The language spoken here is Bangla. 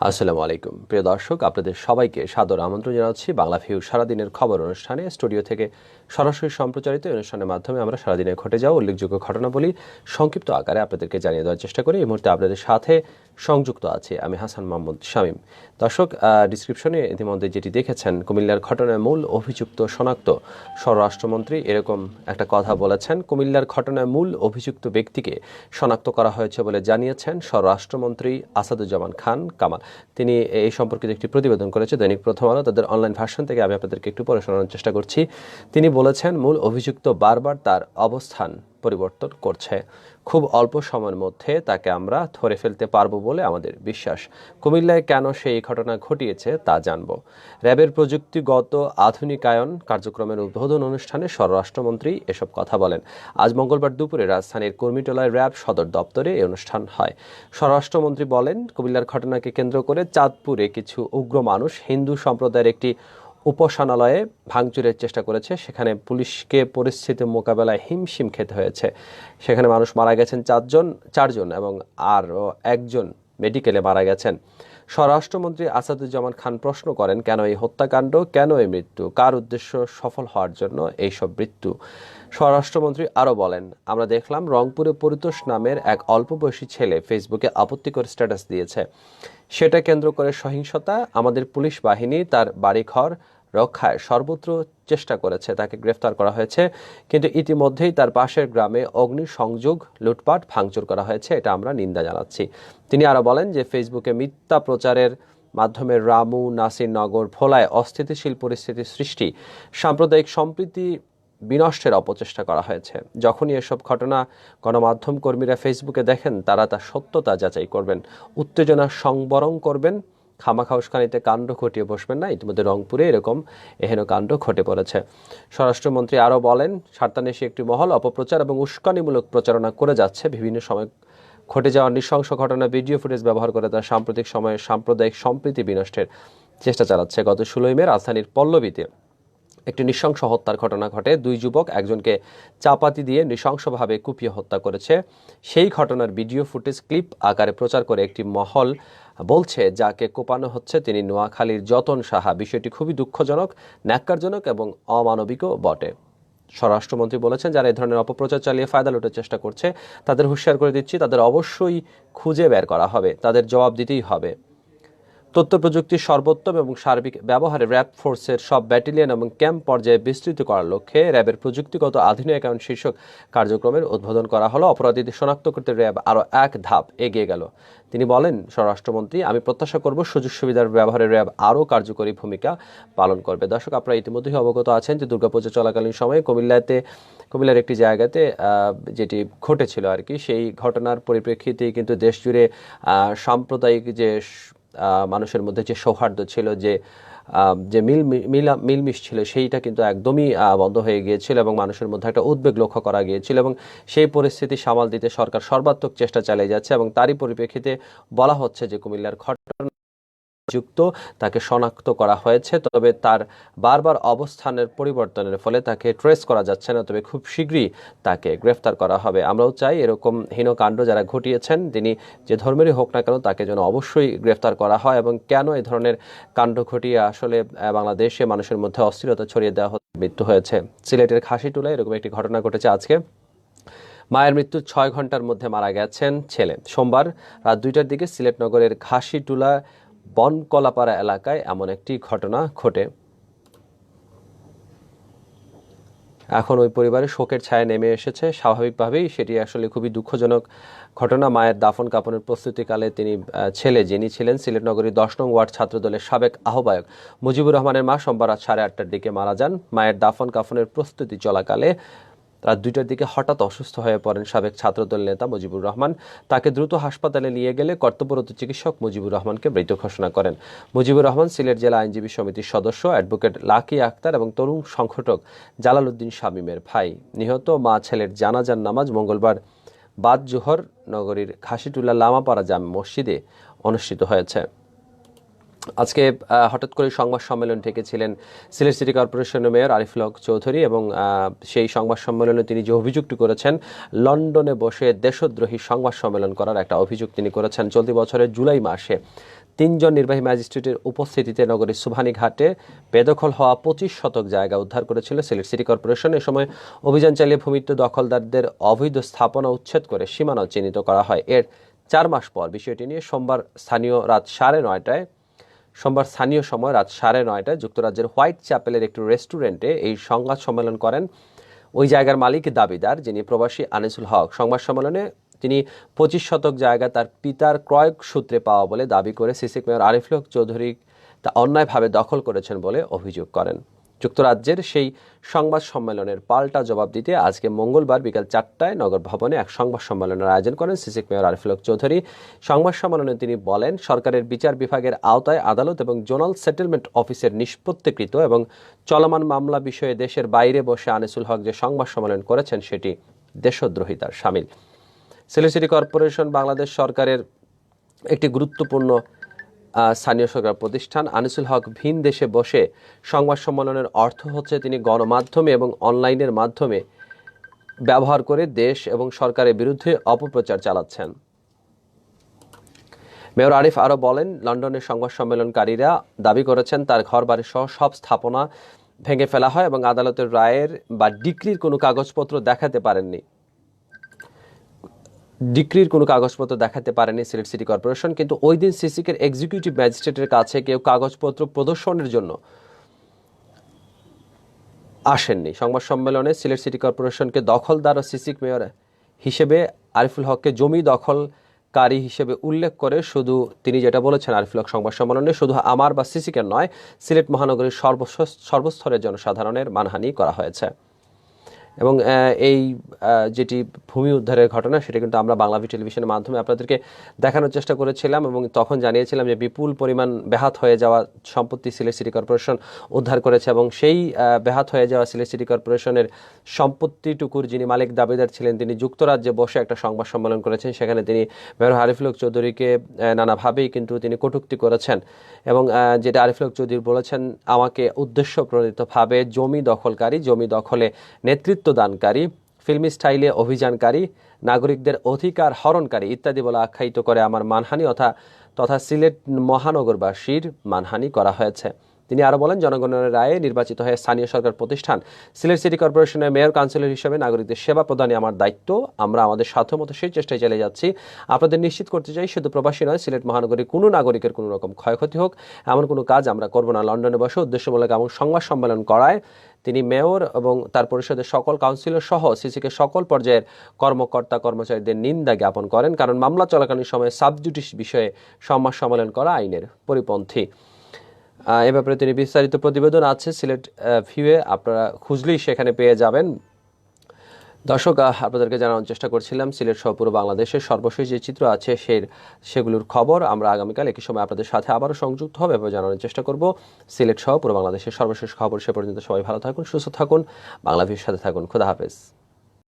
আসসালামু আলাইকুম প্রিয় দর্শক, আপনাদের সবাইকে সাদর আমন্ত্রণ জানাচ্ছি বাংলা ভিউ সারাদিনের খবর অনুষ্ঠানে। স্টুডিও থেকে সরাসরি সম্প্রচারিত অনুষ্ঠানের মাধ্যমে আমরা সারাদিনে ঘটে যাওয়া উল্লেখযোগ্য ঘটনাবলী সংক্ষিপ্ত আকারে আপনাদেরকে জানিয়ে দেওয়ার চেষ্টা করি। এই মুহূর্তে আপনাদের সাথে সংযুক্ত আছি আমি হাসান মাহমুদ শামীম। দর্শক, ডিসক্রিপশনে ইতিমধ্যে যেটি দেখেছেন, কুমিল্লার ঘটনায় মূল অভিযুক্ত শনাক্ত। স্বরাষ্ট্রমন্ত্রী এরকম একটা কথা বলেছেন। কুমিল্লার ঘটনায় মূল অভিযুক্ত ব্যক্তিকে শনাক্ত করা হয়েছে বলে জানিয়েছেন স্বরাষ্ট্রমন্ত্রী আসাদুজ্জামান খান কামাল। তিনি এই সম্পর্কিত একটি প্রতিবেদন করেছে দৈনিক প্রথম আলো, তাদের অনলাইন ভার্সন থেকে আমি আপনাদেরকে একটু পড়ে শোনানোর চেষ্টা করছি। তিনি বলেছেন, মূল অভিযুক্ত বারবার তার অবস্থান পরিবর্তন করছে। খুব অল্প সময়ের মধ্যে তাকে আমরা ধরে ফেলতে পারবো বলে আমাদের বিশ্বাস। কুমিল্লায় কেন সেই ঘটনা ঘটিয়েছে তা জানব। র্যাবের প্রযুক্তিগত আধুনিকায়ন কার্যক্রমের উদ্বোধন অনুষ্ঠানে স্বরাষ্ট্রমন্ত্রী এসব কথা বলেন। আজ মঙ্গলবার দুপুরে রাজধানীর কর্মীটোলায় র্যাব সদর দপ্তরে এই অনুষ্ঠান হয়। স্বরাষ্ট্রমন্ত্রী বলেন, কুমিল্লার ঘটনাকে কেন্দ্র করে চাঁদপুরে কিছু উগ্র মানুষ হিন্দু সম্প্রদায়ের একটি উপাসনালয়ে ভাঙচুরের চেষ্টা করেছে। সেখানে পুলিশকে পরিস্থিতি মোকাবেলায় হিমশিম খেতে হয়েছে। সেখানে মানুষ মারা গেছেন চারজন এবং আরও একজন মেডিকেলে মারা গেছেন। স্বরাষ্ট্রমন্ত্রী আসাদুজ্জামান খান প্রশ্ন করেন, কেন এই হত্যাকাণ্ড, কেন এই মৃত্যু, কার উদ্দেশ্য সফল হওয়ার জন্য এইসব মৃত্যু। স্বরাষ্ট্রমন্ত্রী আরও বলেন, আমরা দেখলাম রংপুরে পরিতোষ নামের এক অল্প বয়সী ছেলে ফেসবুকে আপত্তিকর স্ট্যাটাস দিয়েছে। সেটা কেন্দ্র করে সহিংসতা। আমাদের পুলিশ বাহিনী তার বাড়িঘর রক্ষায় সর্বত্র চেষ্টা করেছে, তাকে গ্রেফতার করা হয়েছে, কিন্তু ইতিমধ্যেই তার পাশের গ্রামে অগ্নিসংযোগ, লুটপাট, ভাঙচুর করা হয়েছে। এটা আমরা নিন্দা জানাচ্ছি। তিনি আরও বলেন যে ফেসবুকে মিথ্যা প্রচারের মাধ্যমে রামু, নাসিরনগর, ভোলায় অস্থিতিশীল পরিস্থিতি সৃষ্টি, সাম্প্রদায়িক সম্প্রীতি বিনষ্টের অপচেষ্টা করা হয়েছে। যখনই এসব ঘটনা গণমাধ্যম কর্মীরা ফেসবুকে দেখেন, তারা তার সত্যতা যাচাই করবেন, উত্তেজনা সংবরণ করবেন, খামাখা উস্কানিতে কাণ্ড ঘটিয়ে বসবেন না। ইতিমধ্যে রংপুরে এরকম এহেন কাণ্ড ঘটে পড়েছে। স্বরাষ্ট্রমন্ত্রী আরও বলেন, স্বার্থান্বেষী একটি মহল অপপ্রচার এবং উস্কানিমূলক প্রচারণা করে যাচ্ছে। বিভিন্ন সময় ঘটে যাওয়া নৃশংস ঘটনা ভিডিও ফুটেজ ব্যবহার করে তার সাম্প্রতিক সময়ে সাম্প্রদায়িক সম্প্রীতি বিনষ্টের চেষ্টা চালাচ্ছে। গত 16 মে রাজধানীর পল্লবীতে একটি নৃশংস হত্যার ঘটনা ঘটে। দুই যুবক একজনকে চাপাতি দিয়ে নৃশংসভাবে কুপিয়ে হত্যা করেছে। সেই ঘটনার ভিডিও ফুটেজ ক্লিপ আকারে প্রচার করে একটি মহল বলছে, যাকে কোপানো হচ্ছে তিনি নোয়াখালীর যতন সাহা। বিষয়টি খুবই দুঃখজনক, ন্যাক্কারজনক এবং অমানবিকও বটে। স্বরাষ্ট্রমন্ত্রী বলেছেন, যারা এই ধরনের অপপ্রচার চালিয়ে ফায়দা লুটার চেষ্টা করছে, তাদের হুঁশিয়ার করে দিচ্ছি, তাদের অবশ্যই খুঁজে বের করা হবে, তাদের জবাব দিতেই হবে। তথ্য প্রযুক্তির সর্বোত্তম এবং সার্বিক ব্যবহারে র্যাব ফোর্সের সব ব্যাটালিয়ন এবং ক্যাম্প পর্যায়ে বিস্তৃত করার লক্ষ্যে র্যাবের প্রযুক্তিগত আধুনিকায়ন শীর্ষক কার্যক্রমের উদ্বোধন করা হলো। অপরাধীদের শনাক্ত করতে র্যাব আরও এক ধাপ এগিয়ে গেল। তিনি বলেন, স্বরাষ্ট্রমন্ত্রী, আমি প্রত্যাশা করব সুযোগ সুবিধার ব্যবহারে র্যাব আরও কার্যকরী ভূমিকা পালন করবে। দর্শক, আপনারা ইতিমধ্যেই অবগত আছেন যে দুর্গাপূজা চলাকালীন সময়ে কুমিল্লার একটি জায়গাতে যেটি ঘটেছিল আর কি, সেই ঘটনার পরিপ্রেক্ষিতে কিন্তু দেশ জুড়ে সাম্প্রদায়িক যে মানুষের মধ্যে যে সৌহার্দ্য ছিল, যে মিলমিশ ছিল, সেইটা কিন্তু একদমই বন্ধ হয়ে গিয়েছিল এবং মানুষের মধ্যে একটা উদ্বেগ লক্ষ্য করা গিয়েছিল এবং সেই পরিস্থিতি সামাল দিতে সরকার সর্বাত্মক চেষ্টা চালিয়ে যাচ্ছে এবং তারই পরিপ্রেক্ষিতে বলা হচ্ছে যে কুমিল্লার ঘটনা যুক্ত তাকে শনাক্ত করা হয়েছে, তবে তার বারবার অবস্থানের পরিবর্তনের ফলে তাকে ট্রেস করা যাচ্ছে না, তবে খুব শীঘ্রই তাকে গ্রেফতার করা হবে। আমরাও চাই এরকম হীন কাণ্ড যারা ঘটিয়েছেন, তিনি যে ধর্মেরই হোক না কেন, তাকে যেন অবশ্যই গ্রেফতার করা হয়। এবং কেন এই ধরনের কাণ্ড ঘটিয়ে আসলে বাংলাদেশে মানুষের মধ্যে অস্থিরতা ছড়িয়ে দেওয়া মৃত্যু হয়েছে। সিলেটের খাসিটুলায় এরকম একটি ঘটনা ঘটেছে আজকে। মায়ের মৃত্যু 6 ঘন্টার মধ্যে মারা গেছেন ছেলে। সোমবার রাত 2টার দিকে সিলেট নগরের ঘাসিটুলা বনকলাপাড়া এলাকায় এমন একটি ঘটনা ঘটে। এখন ওই পরিবারে শোকের ছায়া নেমে এসেছে। স্বাভাবিকভাবেই সেটি আসলে খুবই দুঃখজনক ঘটনা। মায়ের দাফন কাফনের প্রস্তুতিকালে যিনি ছিলেন সিলেট নগরীর 10 নং ওয়ার্ড ছাত্রদলের সাবেক আহ্বায়ক মুজিবুর রহমানের মা সোমবার রাত 8:30টার দিকে মারা যান। মায়ের দাফন কাফনের প্রস্তুতি চলাকালে রাত 2টার দিকে হঠাৎ অসুস্থ হয়ে পড়েন সাবেক ছাত্রদল নেতা মুজিবুর রহমান। তাকে দ্রুত হাসপাতালে নিয়ে গেলে কর্তব্যরত চিকিৎসক মুজিবুর রহমানকে মৃত ঘোষণা করেন। মুজিবুর রহমান সিলেট জেলা আইনজীবী সমিতির সদস্য অ্যাডভোকেট লাকি আক্তার এবং তরুণ সংগঠক জালাল উদ্দিন শামীমের ভাই। নিহত মা ছেলের জানাজার নামাজ মঙ্গলবার বাদ জোহর নগরীর ঘাসিটুলা লামাপাড়া জামে মসজিদে অনুষ্ঠিত হয়েছে। আজকে হঠাৎ করে সংবাদ সম্মেলন ডেকেছিলেন সিলেট সিটি কর্পোরেশনের মেয়র আরিফুল হক চৌধুরী এবং সেই সংবাদ সম্মেলনে তিনি যে অভিযোগটি করেছেন, লন্ডনে বসে দেশদ্রোহী সংবাদ সম্মেলন করার একটা অভিযোগ তিনি করেছেন। চলতি বছরের জুলাই মাসে তিনজন নির্বাহী ম্যাজিস্ট্রেটের উপস্থিতিতে নগরীর সুবহানী ঘাটে বেদখল হওয়া 25 শতক জায়গা উদ্ধার করেছিল সিলেট সিটি কর্পোরেশন। এ সময় অভিযান চালিয়ে ভূমিত্ব দখলদারদের অবৈধ স্থাপনা উচ্ছেদ করে সীমানা চিহ্নিত করা হয়। এর 4 মাস পর বিষয়টি নিয়ে সোমবার স্থানীয় সময় রাত 9:30 যুক্তরাজ্যের হোয়াইট চ্যাপেলের একটি রেস্টুরেন্টে এই সংবাদ সম্মেলন করেন ওই জায়গার মালিক দাবিদার, যিনি প্রবাসী আনিসুল হক। সংবাদ সম্মেলনে তিনি 25 শতক জায়গা তার পিতার ক্রয় সূত্রে পাওয়া বলে দাবি করে সিসিক মেয়র আরিফুল হক চৌধুরী তা অন্যায়ভাবে দখল করেছেন বলে অভিযোগ করেন। যুক্তরাজ্যের সেই সংবাদ সম্মেলনের পাল্টা জবাব দিতে আজকে মঙ্গলবার বিকাল 4টায় নগর ভবনে এক সংবাদ সম্মেলনের আয়োজন করেন সিসিক মেয়র আরিফুল হক চৌধুরী। সংবাদ সম্মেলনে তিনি বলেন, সরকারের বিচার বিভাগের আওতায় আদালত এবং জোনাল সেটেলমেন্ট অফিসের নিষ্পত্তিকৃত এবং চলমান মামলা বিষয়ে দেশের বাইরে বসে আনিসুল হক যে সংবাদ সম্মেলন করেছেন সেটি দেশদ্রোহিতার শামিল। সিলেট সিটি কর্পোরেশন বাংলাদেশ সরকারের একটি গুরুত্বপূর্ণ স্থানীয় সরকার প্রতিষ্ঠান। আনিসুল হক ভিন দেশে বসে সংবাদ সম্মেলনের অর্থ হচ্ছে তিনি গণমাধ্যমে এবং অনলাইনের মাধ্যমে ব্যবহার করে দেশ এবং সরকারের বিরুদ্ধে অপপ্রচার চালাচ্ছেন। মেয়র আরিফ আরও বলেন, লন্ডনের সংবাদ সম্মেলনকারীরা দাবি করেছেন তার ঘরবাড়ি সহ সব স্থাপনা ভেঙে ফেলা হয় এবং আদালতের রায়ের বা ডিক্রির কোনো কাগজপত্র দেখাতে পারেননি। সিলেট সিটি কর্পোরেশন, কিন্তু ওই দিন সিসিকের এক্সিকিউটিভ ম্যাজিস্ট্রেটের কাছে কেউ কাগজপত্র প্রদর্শনের জন্য আসেননি। সংবাদ সম্মেলনে সিলেট সিটি কর্পোরেশনকে দখলদার ও সিসিক মেয়র হিসেবে আরিফুল হককে জমি দখলকারী হিসেবে উল্লেখ করে শুধু তিনি যেটা বলেছেন আরিফুল হক সংবাদ সম্মেলনে, শুধু আমার বা সিসিকের নয়, সিলেট মহানগরীর সর্বস্তরের জনসাধারণের মানহানি করা হয়েছে। এবং এই যেটি ভূমি উদ্ধারের ঘটনা সেটা কিন্তু আমরা বাংলা টেলিভিশনের মাধ্যমে আপনাদেরকে দেখানোর চেষ্টা করেছিলাম এবং তখন জানিয়েছিলাম যে বিপুল পরিমাণ বেহাত হয়ে যাওয়া সম্পত্তি সিলেট সিটি কর্পোরেশন উদ্ধার করেছে এবং সেই বেহাত হয়ে যাওয়া সিলেট সিটি কর্পোরেশনের সম্পত্তিটুকুর যিনি মালিক দাবিদার ছিলেন তিনি যুক্তরাজ্যে বসে একটা সংবাদ সম্মেলন করেছেন। সেখানে তিনি মেয়র আরিফুল হক চৌধুরীকে নানাভাবেই কিন্তু তিনি কটূক্তি করেছেন এবং যেটা আরিফুল হক চৌধুরী বলেছেন, আমাকে উদ্দেশ্য প্রণীতভাবে জমি দখলে নেতৃত্ব দানকারী, ফিল্মি স্টাইলে অভিযানকারী, নাগরিকদের অধিকার হরণকারী ইত্যাদি বলে আখ্যায়িত করে আমার মানহানি তথা সিলেট মহানগরবাসীর মানহানি করা হয়েছে। তিনি আরও বলেন, জনগণের রায়ে নির্বাচিত হয়ে স্থানীয় সরকার প্রতিষ্ঠান সিলেট সিটি কর্পোরেশনের মেয়র কাউন্সিলর হিসেবে নাগরিকদের সেবা প্রদানই আমার দায়িত্ব। আমরা আমাদের সাধ্যমতো সেই চেষ্টায় চালিয়ে যাচ্ছি। আপনাদের নিশ্চিত করতে চাই, শুধু প্রবাসী নয়, সিলেট মহানগরীর কোনো নাগরিকের কোনো রকম ক্ষয়ক্ষতি হোক এমন কোনো কাজ আমরা করব না। লন্ডনে বসে উদ্দেশ্যমূলক এমন সংবাদ সম্মেলন করায় তিনি মেয়র এবং তার পরিষদের সকল কাউন্সিলর সহ সিসিকে সকল পর্যায়ের কর্মকর্তা কর্মচারীদের নিন্দা জ্ঞাপন করেন, কারণ মামলা চলাকালীন সময়ে সাবজুডিস বিষয়ে সংবাদ সম্মেলন করা আইনের পরিপন্থী। এ ব্যাপারে তিনি বিস্তারিত প্রতিবেদন আছে সিলেট ভিউয়ে, আপনারা খুঁজলেই সেখানে পেয়ে যাবেন। দর্শক, আপনাদেরকে জানানোর চেষ্টা করছিলাম সিলেট সহ পুরো বাংলাদেশের সর্বশেষ যে চিত্র আছে সেগুলোর খবর আমরা আগামীকাল একই সময় আপনাদের সাথে আবারও সংযুক্ত হবে এবং জানানোর চেষ্টা করব সিলেট সহ পুরো বাংলাদেশের সর্বশেষ খবর। সে পর্যন্ত সবাই ভালো থাকুন, সুস্থ থাকুন, বাংলা ভিউর সাথে থাকুন। খোদা হাফেজ।